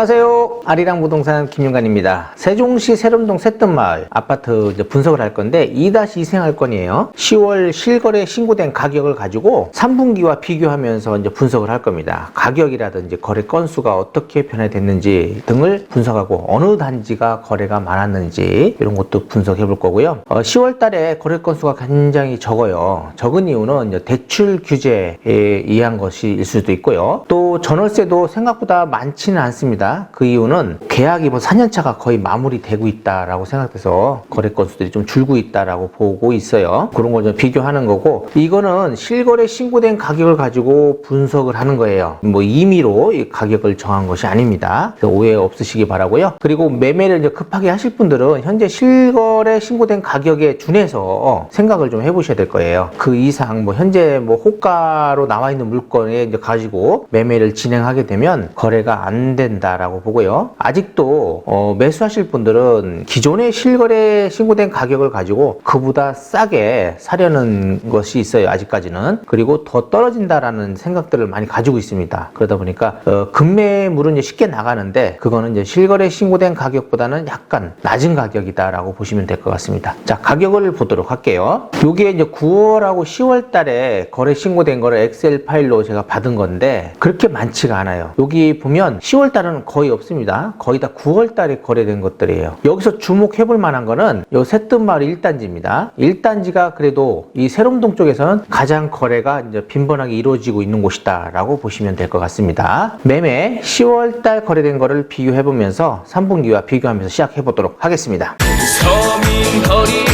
안녕하세요. 아리랑 부동산 김윤관입니다. 세종시 세롬동 새뜸마을 아파트 이제 분석을 할 건데 2-2 생활권이에요. 10월 실거래 신고된 가격을 가지고 3분기와 비교하면서 이제 분석을 할 겁니다. 가격이라든지 거래 건수가 어떻게 변화됐는지 등을 분석하고 어느 단지가 거래가 많았는지 이런 것도 분석해 볼 거고요. 10월 달에 거래 건수가 굉장히 적어요. 적은 이유는 이제 대출 규제에 의한 것일 수도 있고요. 또 전월세도 생각보다 많지는 않습니다. 그 이유는 계약이 4년차가 거의 마무리되고 있다라고 생각돼서 거래 건수들이 좀 줄고 있다라고 보고 있어요. 그런 걸 좀 비교하는 거고, 이거는 실거래 신고된 가격을 가지고 분석을 하는 거예요. 임의로 이 가격을 정한 것이 아닙니다. 오해 없으시기 바라고요. 그리고 매매를 이제 급하게 하실 분들은 현재 실거래 신고된 가격에 준해서 생각을 좀 해보셔야 될 거예요. 그 이상 현재 호가로 나와 있는 물건에 이제 가지고 매매를 진행하게 되면 거래가 안 된다라고 보고요. 아직도 매수하실 분들은 기존의 실거래 신고된 가격을 가지고 그보다 싸게 사려는 것이 있어요. 아직까지는. 그리고 더 떨어진다라는 생각들을 많이 가지고 있습니다. 그러다 보니까 급매물은 쉽게 나가는데 그거는 이제 실거래 신고된 가격보다는 약간 낮은 가격이다라고 보시면 될 것 같습니다. 자, 가격을 보도록 할게요. 요게 이제 9월하고 10월 달에 거래 신고된 거를 엑셀 파일로 제가 받은 건데 그렇게 많지가 않아요. 여기 보면 10월 달은 거의 없습니다. 거의 다 9월 달에 거래된 것들이에요. 여기서 주목해 볼 만한 거는 요 새뜸마을 1단지입니다. 1단지가 그래도 이 세롬동 쪽에서는 가장 거래가 이제 빈번하게 이루어지고 있는 곳이다 라고 보시면 될 것 같습니다. 매매 10월 달 거래된 거를 비교해 보면서 3분기와 비교하면서 시작해 보도록 하겠습니다. 서민거리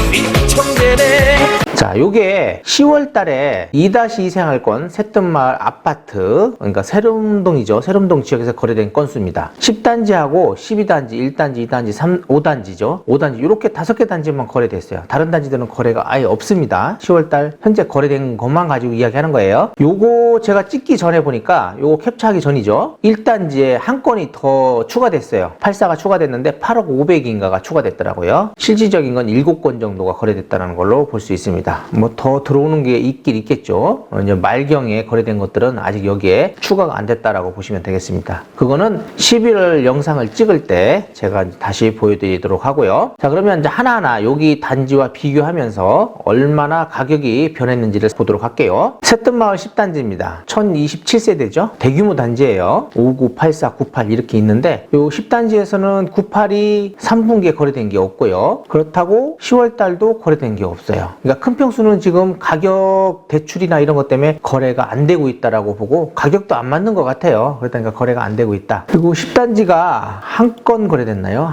청대네. 자, 요게 10월 달에 2-2 생활권 새뜸마을 아파트, 그러니까 세롬동이죠. 세롬동 지역에서 거래된 건수입니다. 10단지하고 12단지, 1단지, 2단지, 5단지죠. 5단지 이렇게 5개 단지만 거래됐어요. 다른 단지들은 거래가 아예 없습니다. 10월 달 현재 거래된 것만 가지고 이야기하는 거예요. 요거 제가 찍기 전에 보니까 요거 캡처하기 전이죠. 1단지에 한 건이 더 추가됐어요. 84가 추가됐는데 8억 500인가가 추가됐더라고요. 실질적인 건 7건 정도가 거래됐다는 걸로 볼 수 있습니다. 더 들어오는 게 있긴 있겠죠. 이제 말경에 거래된 것들은 아직 여기에 추가가 안 됐다라고 보시면 되겠습니다. 그거는 11월 영상을 찍을 때 제가 다시 보여드리도록 하고요. 자, 그러면 이제 하나하나 여기 단지와 비교하면서 얼마나 가격이 변했는지를 보도록 할게요. 새뜸마을 10단지입니다. 1027세대죠. 대규모 단지예요. 59, 84, 98 이렇게 있는데 요 10단지에서는 98이 3분기에 거래된 게 없고요. 그렇다고 10월 달도 거래된 게 없어요. 그러니까 큰 평수는 지금 가격 대출이나 이런 것 때문에 거래가 안 되고 있다라고 보고 가격도 안 맞는 것 같아요. 그러니까 거래가 안 되고 있다. 그리고 10단지가 한 건 거래됐나요?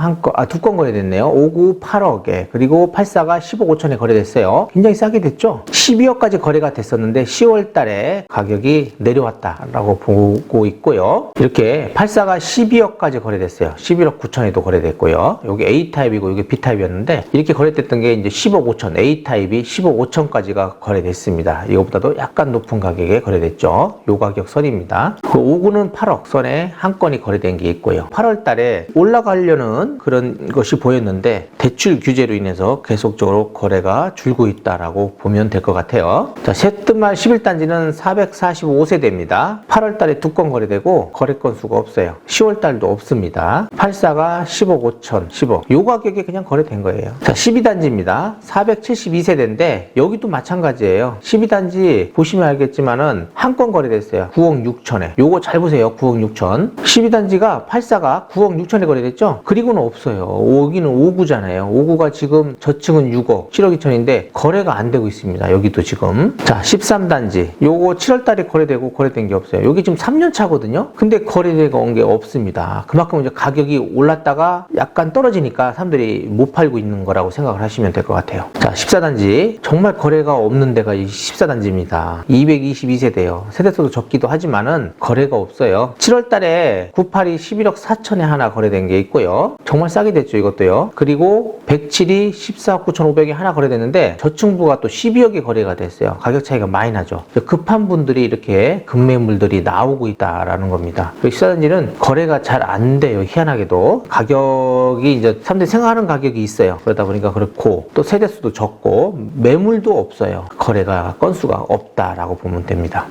두 건 거래됐네요. 59, 8억에. 그리고 84가 10억 5천에 거래됐어요. 굉장히 싸게 됐죠? 12억까지 거래가 됐었는데 10월 달에 가격이 내려왔다라고 보고 있고요. 이렇게 84가 12억까지 거래됐어요. 11억 9천에도 거래됐고요. 여기 A타입이고 이게 B타입이었는데 이렇게 거래됐던 게 이제 10억 5천, A타입이 10억 5천까지가 거래됐습니다. 이거보다도 약간 높은 가격에 거래됐죠. 요 가격 선입니다. 그 59는 8억 선에 한 건이 거래된 게 있고요. 8월 달에 올라가려는 그런 것이 보였는데 대출 규제로 인해서 계속적으로 거래가 줄고 있다라고 보면 될 것 같아요. 자, 새뜸마을 11단지는 445세대입니다. 8월 달에 2건 거래되고 거래 건수가 없어요. 10월 달도 없습니다. 84가 10억 5천, 10억. 요 가격에 그냥 거래된 거예요. 자, 12단지입니다. 472세대인데 여기도 마찬가지예요. 12단지 보시면 알겠지만은 한 건 거래됐어요. 9억 6천에. 요거 잘 보세요. 9억 6천. 12단지가 84가 9억 6천에 거래됐죠? 그리고는 없어요. 여기는 59잖아요. 59가 지금 저층은 6억, 7억 2천인데 거래가 안 되고 있습니다. 여기도 지금. 자, 13단지. 요거 7월 달에 거래되고 거래된 게 없어요. 여기 지금 3년 차거든요? 근데 거래가 온 게 없습니다. 그만큼 이제 가격이 올랐다가 약간 떨어지니까 사람들이 못 팔고 있는 거라고 생각을 하시면 될 것 같아요. 자, 14단지. 정말 거래가 없는 데가 이 14단지입니다. 222세대예요. 세대수도 적기도 하지만은 거래가 없어요. 7월 달에 98이 11억 4천에 하나 거래된 게 있고요. 정말 싸게 됐죠, 이것도요. 그리고 107이 14억 9,500에 하나 거래됐는데 저층부가 또 12억에 거래가 됐어요. 가격 차이가 많이 나죠. 급한 분들이 이렇게 급매물들이 나오고 있다라는 겁니다. 14단지는 거래가 잘 안 돼요. 희한하게도 가격이 이제 사람들이 생각하는 가격이 있어요. 그러다 보니까 그렇고 또 세대수도 적고 매물도 없어요. 거래가 건수가 없다라고 보면 됩니다.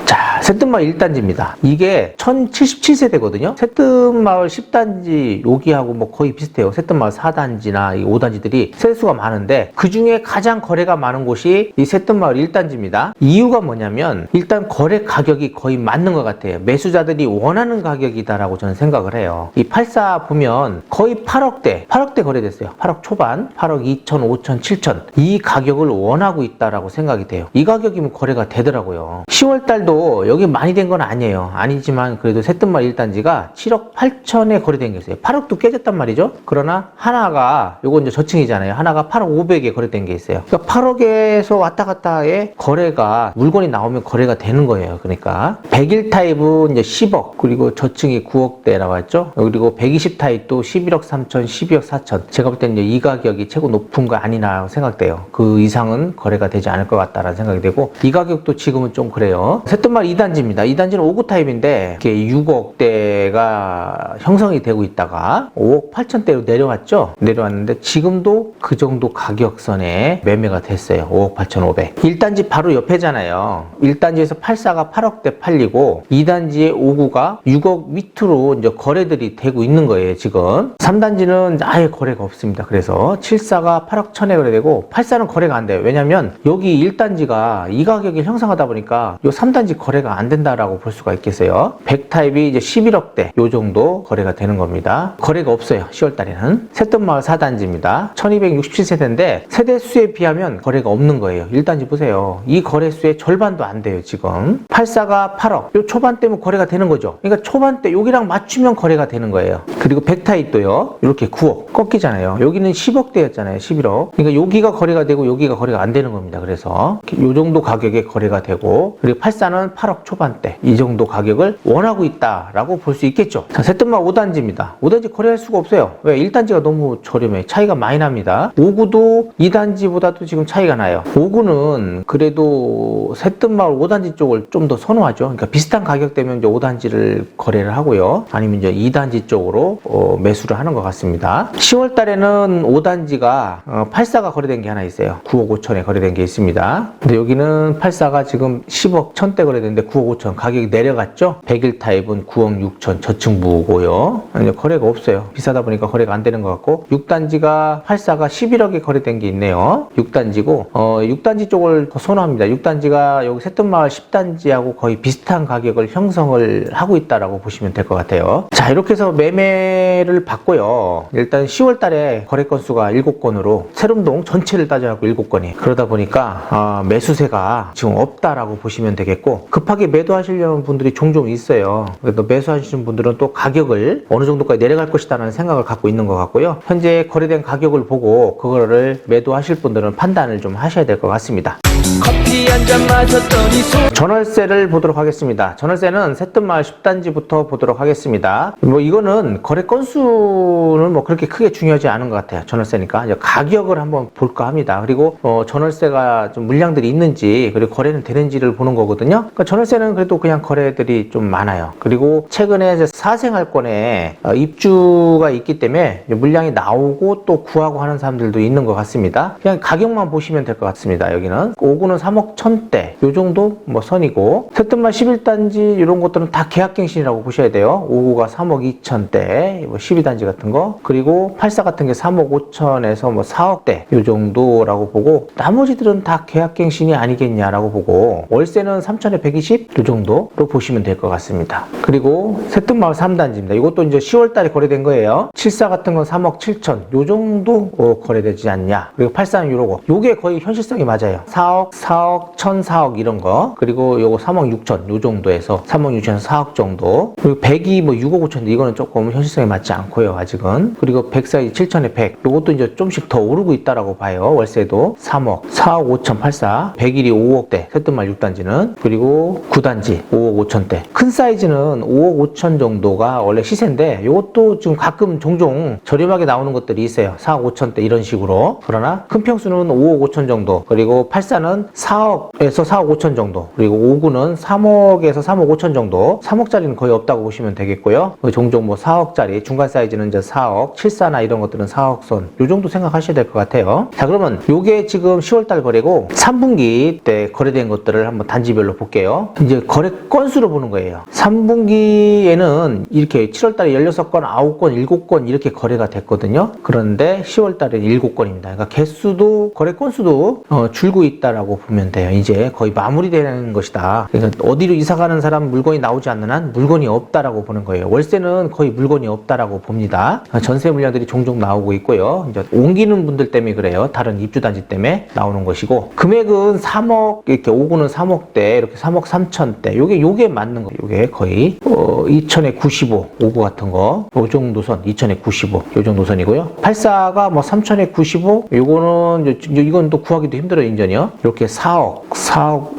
자, 새뜸마을 1단지입니다. 이게 1077세대거든요. 새뜸마을 10단지 여기하고 뭐 거의 비슷해요. 새뜸마을 4단지나 이 5단지들이 세수가 많은데 그 중에 가장 거래가 많은 곳이 이 새뜸마을 1단지입니다. 이유가 뭐냐면 일단 거래 가격이 거의 맞는 것 같아요. 매수자들이 원하는 가격이다라고 저는 생각을 해요. 이 84 보면 거의 8억대 거래됐어요. 8억 초반, 8억 2천, 5천, 7천 이 가격을 원하고 있다라고 생각이 돼요. 이 가격이면 거래가 되더라고요. 10월 달도 여기 많이 된 건 아니에요. 아니지만 그래도 새뜸마을 1단지가 7억 8천에 거래된 게 있어요. 8억도 깨졌단 말이죠. 그러나 하나가 요건 이제 저층이잖아요. 하나가 8억 5백에 거래된 게 있어요. 그러니까 8억에서 왔다 갔다의 거래가 물건이 나오면 거래가 되는 거예요. 그러니까 101 타입은 이제 10억 그리고 저층이 9억대라고 했죠. 그리고 120 타입도 11억 3천, 12억 4천. 제가 볼 때는 이 가격이 최고 높은 거 아니나 생각돼요. 그 이상은 거래가 되지 않을 것 같다라는 생각이 되고 이 가격도 지금은 좀 그래요. 새뜸마을 2단지입니다. 2단지는 5구 타입인데 이게 6억대가 형성이 되고 있다가 5억 8천대로 내려왔죠. 내려왔는데 지금도 그 정도 가격선에 매매가 됐어요. 5억 8,500. 1단지 바로 옆에잖아요. 1단지에서 84가 8억대 팔리고 2단지의 5구가 6억 밑으로 이제 거래들이 되고 있는 거예요. 지금 3단지는 아예 거래가 없습니다. 그래서 74가 8억 1천에 거래되고 84는 거래가 안 돼요. 왜냐면 여기 1단지가 이 가격을 형성하다 보니까 이 3단지 거래가 안 된다라고 볼 수가 있겠어요. 100 타입이 이제 11억대 요 정도 거래가 되는 겁니다. 거래가 없어요. 10월 달에는. 새뜸마을 4단지입니다. 1267세대인데 세대수에 비하면 거래가 없는 거예요. 1단지 보세요. 이 거래수의 절반도 안 돼요. 지금 84가 8억 요 초반대면 거래가 되는 거죠. 그러니까 초반대 여기랑 맞추면 거래가 되는 거예요. 그리고 100 타입도요. 이렇게 9억 꺾이잖아요. 여기는 10억대였잖아요. 11억. 그러니까 여기가 거래가 되고 여기가 거래가 안 되는 겁니다. 그래서 요 정도 가격에 거래가 되고 그리고 84는 8억 초반대 이 정도 가격을 원하고 있다라고 볼 수 있겠죠. 자, 새뜸마을 5단지입니다. 5단지 거래할 수가 없어요. 왜? 1단지가 너무 저렴해. 차이가 많이 납니다. 5구도 2단지보다도 지금 차이가 나요. 5구는 그래도 새뜸마을 5단지 쪽을 좀 더 선호하죠. 그러니까 비슷한 가격대면 이제 5단지를 거래를 하고요. 아니면 이제 2단지 쪽으로 매수를 하는 것 같습니다. 10월 달에는 5단지가 84가 거래된 게 하나 있어요. 9억 5천에 거래된 게 있습니다. 근데 여기는 84가 지금 10억 1천대 거래됐는데 9억 5천 가격이 내려갔죠. 101 타입은 9억 6천 저층부고요. 이제 거래가 없어요. 비싸다 보니까 거래가 안 되는 것 같고 6단지가 84가 11억에 거래된 게 있네요. 6단지고 6단지 쪽을 더 선호합니다. 6단지가 여기 새뜸마을 10단지하고 거의 비슷한 가격을 형성을 하고 있다라고 보시면 될 것 같아요. 자, 이렇게 해서 매매를 받고요. 일단 10월 달에 거래 건수가 7건으로 세름동 전체를 따져갖고 7건이 그러다 보니까 매수세가 지금 없다라고 보시면 되겠고 급하게 매도하시려는 분들이 종종 있어요. 그래서 매수하시는 분들은 또 가격을 어느 정도까지 내려갈 것이다라는 생각을 갖고 있는 것 같고요. 현재 거래된 가격을 보고 그거를 매도하실 분들은 판단을 좀 하셔야 될 것 같습니다. 커피 한잔 마셨더니 전월세를 보도록 하겠습니다. 전월세는 새뜸마을 10단지부터 보도록 하겠습니다. 뭐 이거는 거래 건수는 뭐 그렇게 크게 중요하지 않은 것 같아요. 전월세니까 이제 가격을 한번 볼까 합니다. 그리고 전월세가 좀 물량들이 있는지 그리고 거래는 되는지를 보는 거거든요. 그러니까 전월세는 그래도 그냥 거래들이 좀 많아요. 그리고 최근에 이제 사생활권에 입주가 있기 때문에 물량이 나오고 또 구하고 하는 사람들도 있는 것 같습니다. 그냥 가격만 보시면 될 것 같습니다. 여기는 5구는 3억 1천대 요 정도 뭐 선이고 새뜸마을 11단지 이런 것들은 다 계약갱신이라고 보셔야 돼요. 5구가 3억 2천대 뭐 12단지 같은 거 그리고 84 같은 게 3억 5천에서 뭐 4억대 요 정도라고 보고 나머지들은 다 계약갱신이 아니겠냐라고 보고 월세는 3천에 120 요 정도로 보시면 될 것 같습니다. 그리고 새뜸마을 3단지입니다. 이것도 이제 10월 달에 거래된 거예요. 74 같은 건 3억 7천 요 정도 거래되지 않냐. 그리고 84는 요러고 요게 거의 현실성이 맞아요. 4억, 4억, 1,400 이런 거 그리고 요거 3억 6천 요 정도에서 3억 6천에서 4억 정도 그리고 100이 뭐 6억 5천인데 이거는 조금 현실성이 맞지 않고요. 아직은 그리고 100 사이 7천에 100 요것도 이제 좀씩 더 오르고 있다라고 봐요. 월세도 3억, 4억 5천 84 100일이 5억대 새뜸마을 6단지는 그리고 9단지 5억 5천대 큰 사이즈는 5억 5천 정도가 원래 시세인데 요것도 지금 가끔 종종 저렴하게 나오는 것들이 있어요. 4억 5천대 이런 식으로 그러나 큰 평수는 5억 5천 정도 그리고 84는 4는 4억에서 4억 5천 정도, 그리고 5구는 3억에서 3억 5천 정도, 3억짜리는 거의 없다고 보시면 되겠고요. 종종 뭐 4억짜리, 중간 사이즈는 이제 4억, 74나 이런 것들은 4억 선, 요 정도 생각하셔야 될 것 같아요. 자, 그러면 요게 지금 10월달 거래고 3분기 때 거래된 것들을 한번 단지별로 볼게요. 이제 거래 건수로 보는 거예요. 3분기에는 이렇게 7월달에 16건, 9건, 7건 이렇게 거래가 됐거든요. 그런데 10월달에 7건입니다. 그러니까 개수도, 거래 건수도 줄고 있다라고 보면 돼요. 이제 거의 마무리되는 것이다. 그러니까 어디로 이사 가는 사람 물건이 나오지 않는 한 물건이 없다라고 보는 거예요. 월세는 거의 물건이 없다라고 봅니다. 전세 물량들이 종종 나오고 있고요. 이제 옮기는 분들 때문에 그래요. 다른 입주 단지 때문에 나오는 것이고, 금액은 3억, 이렇게 5구는 3억대, 이렇게 3억 3천대. 요게 맞는 거예요. 요게 거의 2천에 95, 5구 같은 거, 요 정도 선, 2천에 95, 요 정도 선이고요. 84가 뭐 3천에 95, 요거는 이건 또 구하기도 힘들어요, 인전이요. 이렇게 4억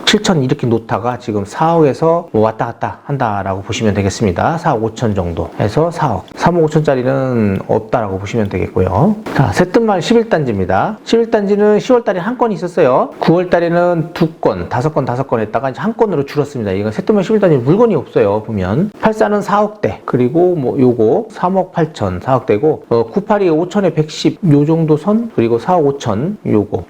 7천 이렇게 놓다가 지금 4억에서 뭐 왔다 갔다 한다라고 보시면 되겠습니다. 4억 5천 정도 해서 4억, 3억 5천짜리는 없다라고 보시면 되겠고요. 자, 새뜸마을 11단지입니다. 11단지는 10월달에 한 건이 있었어요. 9월달에는 2건, 5건 했다가 이제 한 건으로 줄었습니다. 이건 새뜸마을 11단지 물건이 없어요, 보면. 84는 4억대, 그리고 뭐 요거 3억 8천, 4억대고, 98이 5천에 110, 요 정도 선, 그리고 4억 5천,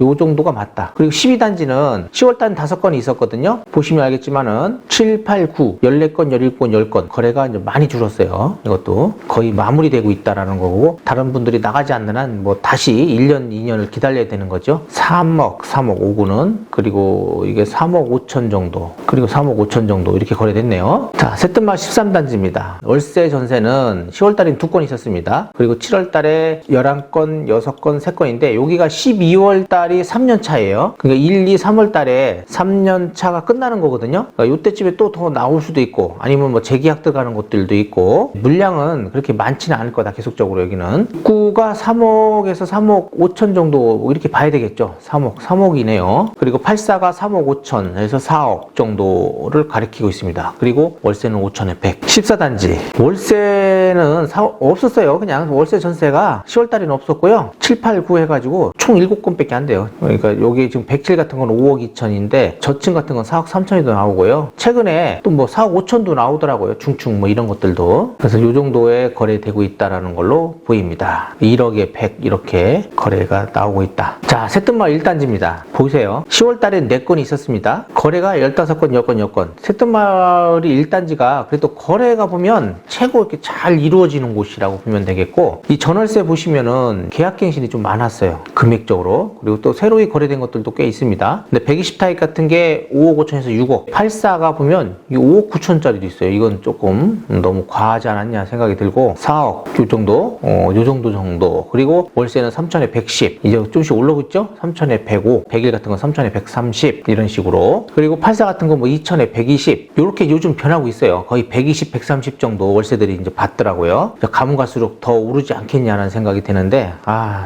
요 정도가 맞다. 그리고 12단지는 10월달에 5건이 있었거든요. 보시면 알겠지만은 7, 8, 9, 14건, 17건, 10건 거래가 이제 많이 줄었어요. 이것도 거의 마무리되고 있다라는 거고, 다른 분들이 나가지 않는 한 뭐 다시 1년, 2년을 기다려야 되는 거죠. 3억 5구는, 그리고 이게 3억 5천 정도, 그리고 3억 5천 정도 이렇게 거래됐네요. 자, 새뜸마을 13단지입니다. 월세 전세는 10월달엔 2건 있었습니다. 그리고 7월달에 11건, 6건, 3건인데 여기가 12월달이 3년 차예요. 그러니까 1, 2, 3월달에 3년 차가 끝나는 거거든요. 그러니까 이때쯤에 또 더 나올 수도 있고, 아니면 뭐 재계약 들어가는 것들도 있고, 물량은 그렇게 많지는 않을 거다, 계속적으로 여기는. 입구가 3억에서 3억 5천 정도 이렇게 봐야 되겠죠. 3억이네요. 그리고 84가 3억 5천 에서 4억 정도를 가리키고 있습니다. 그리고 월세는 5천에 100. 14단지 월세는 없었어요. 그냥 월세 전세가 10월달에는 없었고요. 7, 8, 9 해가지고 총 7건밖에 안 돼요. 그러니까 여기 지금 107 같은 건 5억 2천인데 저층 같은 건 4억 3천이도 나오고요. 최근에 또 뭐 4억 5천도 나오더라고요. 중층 뭐 이런 것들도. 그래서 요 정도에 거래되고 있다라는 걸로 보입니다. 1억에 100 이렇게 거래가 나오고 있다. 자, 새뜸마을 1단지입니다. 보세요. 10월달에 4건이 있었습니다. 거래가 15건, 10건. 새뜸마을이 1단지가 그래도 거래가 보면 최고 이렇게 잘 이루어지는 곳이라고 보면 되겠고, 이 전월세 보시면은 계약갱신이 좀 많았어요. 금액적으로. 그리고 또 새로이 거래된 것들도 꽤 있습니다. 근데 120 타입 같은 게 5억 5천에서 6억. 84가 보면 5억 9천짜리도 있어요. 이건 조금 너무 과하지 않았냐 생각이 들고, 4억 요 정도, 요 정도. 그리고 월세는 3천에 110. 이제 조금씩 올라오고 있죠? 3천에 105. 100일 같은 건 3천에 130. 이런 식으로. 그리고 84 같은 건 뭐 2천에 120. 요렇게 요즘 변하고 있어요. 거의 120, 130 정도 월세들이 이제 받더라고요. 가면 갈수록 더 오르지 않겠냐는 생각이 드는데,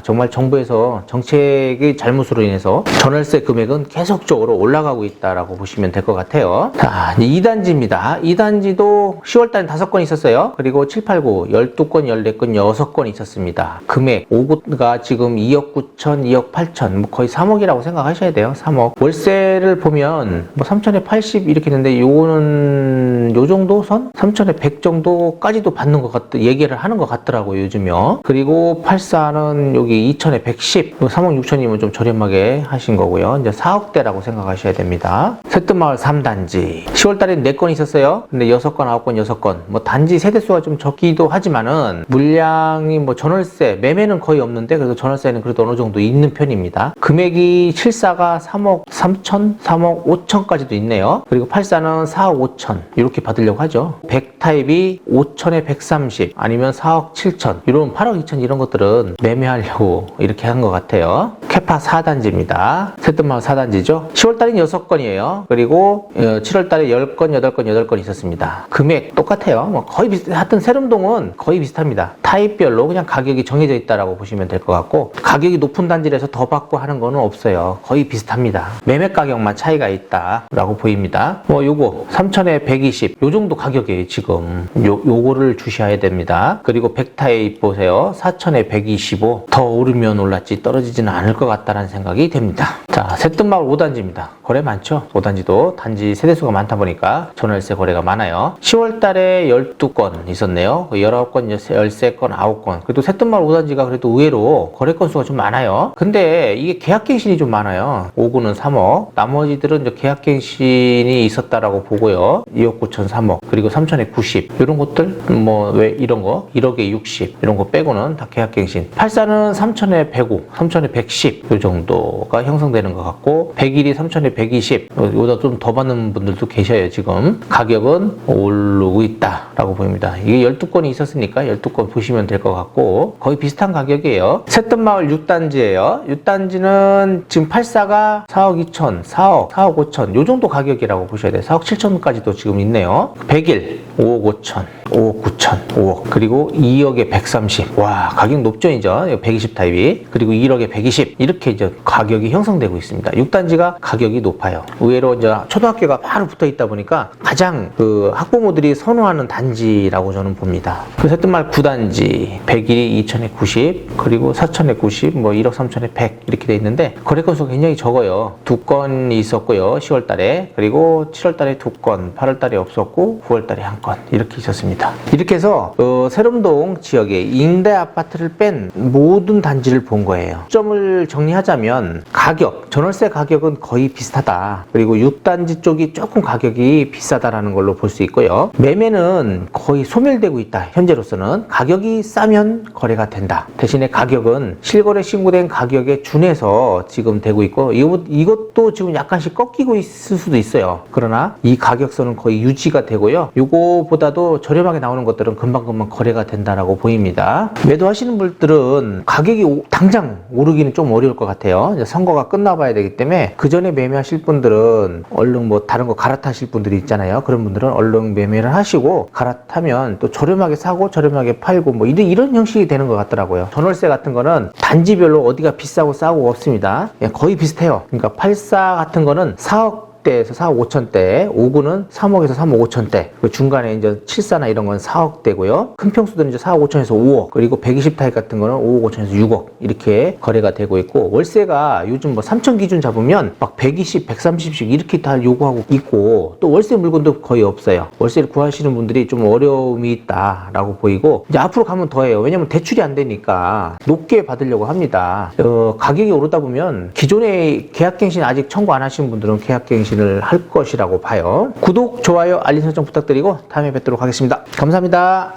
정말 정부에서 정책의 잘못으로 인해서 전월세 금액은 계속적으로 올라가고 있다라고 보시면 될 것 같아요. 자, 2단지입니다. 2단지도 10월달에 5건 있었어요. 그리고 7, 8, 9, 12건, 14건, 6건 있었습니다. 금액 5구가 지금 2억 9천, 2억 8천, 뭐 거의 3억이라고 생각하셔야 돼요. 3억. 월세를 보면 뭐 3천에 80 이렇게 있는데, 요거는 요 정도 선? 3천에 100 정도까지도 받는 것 얘기를 하는 것 같더라고요, 요즘요. 그리고 84는 여기 2천에 110, 3억 6천이면 좀 저렴하게 하신 거고요. 이제 4억대라고 생각하셔야 됩니다. 새뜸마을 3단지. 10월달에 4건 있었어요. 근데 6건, 9건, 6건. 뭐 단지 세대수가 좀 적기도 하지만은 물량이 뭐 전월세, 매매는 거의 없는데 그래도 전월세는 그래도 어느 정도 있는 편입니다. 금액이 74가 3억 3천, 3억 5천까지도 있네요. 그리고 84는 4억 5천 이렇게 받으려고 하죠. 100 타입이 5천에 130 아니면 4억 7천, 이런 8억 2천 이런 것들은 매매하려고 이렇게 한 것 같아요. 캐파 4단지입니다. 새뜸마을 4단지죠. 10월달엔 6건, 10건이에요. 그리고 7월 달에 10건, 8건, 8건 있었습니다. 금액 똑같아요. 뭐 거의 하여튼 세lum동은 거의 비슷합니다. 타입별로 그냥 가격이 정해져 있다라고 보시면 될 것 같고, 가격이 높은 단지에서 더 받고 하는 거는 없어요. 거의 비슷합니다. 매매 가격만 차이가 있다라고 보입니다. 뭐 요거 3천에 120, 요 정도 가격이에요. 지금 요거를 주셔야 됩니다. 그리고 백타입 보세요. 4천에 125, 더 오르면 올랐지 떨어지지는 않을 것 같다는 생각이 됩니다. 자, 새뜸마을 5단지입니다. 거래 많죠? 5단지도 단지 세대수가 많다 보니까 전월세 거래가 많아요. 10월 달에 12건 있었네요. 19건, 13건, 9건. 그래도 새뜸마을 5단지가 그래도 의외로 거래 건수가 좀 많아요. 근데 이게 계약갱신이 좀 많아요. 5구는 3억, 나머지들은 이제 계약갱신이 있었다라고 보고요. 2억 9천 3억, 그리고 3천에 90, 이런 것들 뭐 왜 이런 거 1억에 60 이런 거 빼고는 다 계약갱신. 84는 3천에 105, 3천에 110 이 정도가 형성되는 것 같고, 101이 3천에 120, 이보다 좀 더 받는 분들도 계셔요. 지금 가격은 오르고 있다라고 보입니다. 이게 12건이 있었으니까 12건 보시면 될 것 같고, 거의 비슷한 가격이에요. 새뜸마을 6단지예요. 6단지는 지금 84가 4억 2천, 4억, 4억 5천 요 정도 가격이라고 보셔야 돼요. 4억 7천까지도 지금 있네요. 101, 5억 5천, 5억 9천, 5억, 그리고 2억에 130. 와, 가격 높죠, 이제 120 타입이. 그리고 1억에 120, 이렇게 이제 가격이 형성되고 있습니다. 6단지가 가격이 높아요. 의외로 이제 초등학교가 바로 붙어 있다 보니까 가장 그 학부모들이 선호하는 단지라고 저는 봅니다. 그 새뜸마을 9단지 101이 2천에 90, 그리고 4천에 90, 뭐 1억 3천에 100 이렇게 돼 있는데 거래 건수가 굉장히 적어요. 2건이 있었고요, 10월 달에. 그리고 7월 달에 2건, 8월 달에 없었고 9월 달에 1건 이렇게 있었습니다. 이렇게 해서 세lum동 지역에 임대 아파트를 뺀 모든 단지를 본 거예요. 점을 정리하자면 가격, 전월세 가격은 거의 비슷하다. 그리고 6단지 쪽이 조금 가격이 비싸다라는 걸로 볼 수 있고요. 매매는 거의 소멸되고 있다. 현재로서는 가격이 싸면 거래가 된다. 대신에 가격은 실거래 신고된 가격에 준해서 지금 되고 있고, 이것도 지금 약간씩 꺾이고 있을 수도 있어요. 그러나 이 가격선은 거의 유지가 되고요. 이거보다도 저렴하게 나오는 것들은 금방금방 거래가 된다라고 보입니다. 매도하시는 분들은 가격이 당장 오르기는 좀 어려울 것 같아요. 이제 선거가 끝나봐야 되기 때문에 그 전에 매매하실 분들은 얼른 뭐 다른 거 갈아타실 분들이 있잖아요. 그런 분들은 얼른 매매를 하시고 갈아타면 또 저렴하게 사고 저렴하게 팔고 뭐 이런 형식이 되는 것 같더라고요. 전월세 같은 거는 단지별로 어디가 비싸고 싸고 없습니다. 거의 비슷해요. 그러니까 84 같은 거는 4억 대에서 4억 5천대, 5구는 3억에서 3억 5천대, 그 중간에 이제 74나 이런 건 4억대고요. 큰 평수들은 이제 4억 5천에서 5억, 그리고 120 타입 같은 거는 5억 5천에서 6억 이렇게 거래가 되고 있고, 월세가 요즘 뭐 3천 기준 잡으면 막 120, 130씩 이렇게 다 요구하고 있고, 또 월세 물건도 거의 없어요. 월세를 구하시는 분들이 좀 어려움이 있다라고 보이고, 이제 앞으로 가면 더해요. 왜냐면 대출이 안 되니까 높게 받으려고 합니다. 가격이 오르다 보면 기존에 계약갱신 아직 청구 안 하신 분들은 계약갱신 을 할 것이라고 봐요. 구독, 좋아요, 알림 설정 부탁드리고 다음에 뵙도록 하겠습니다. 감사합니다.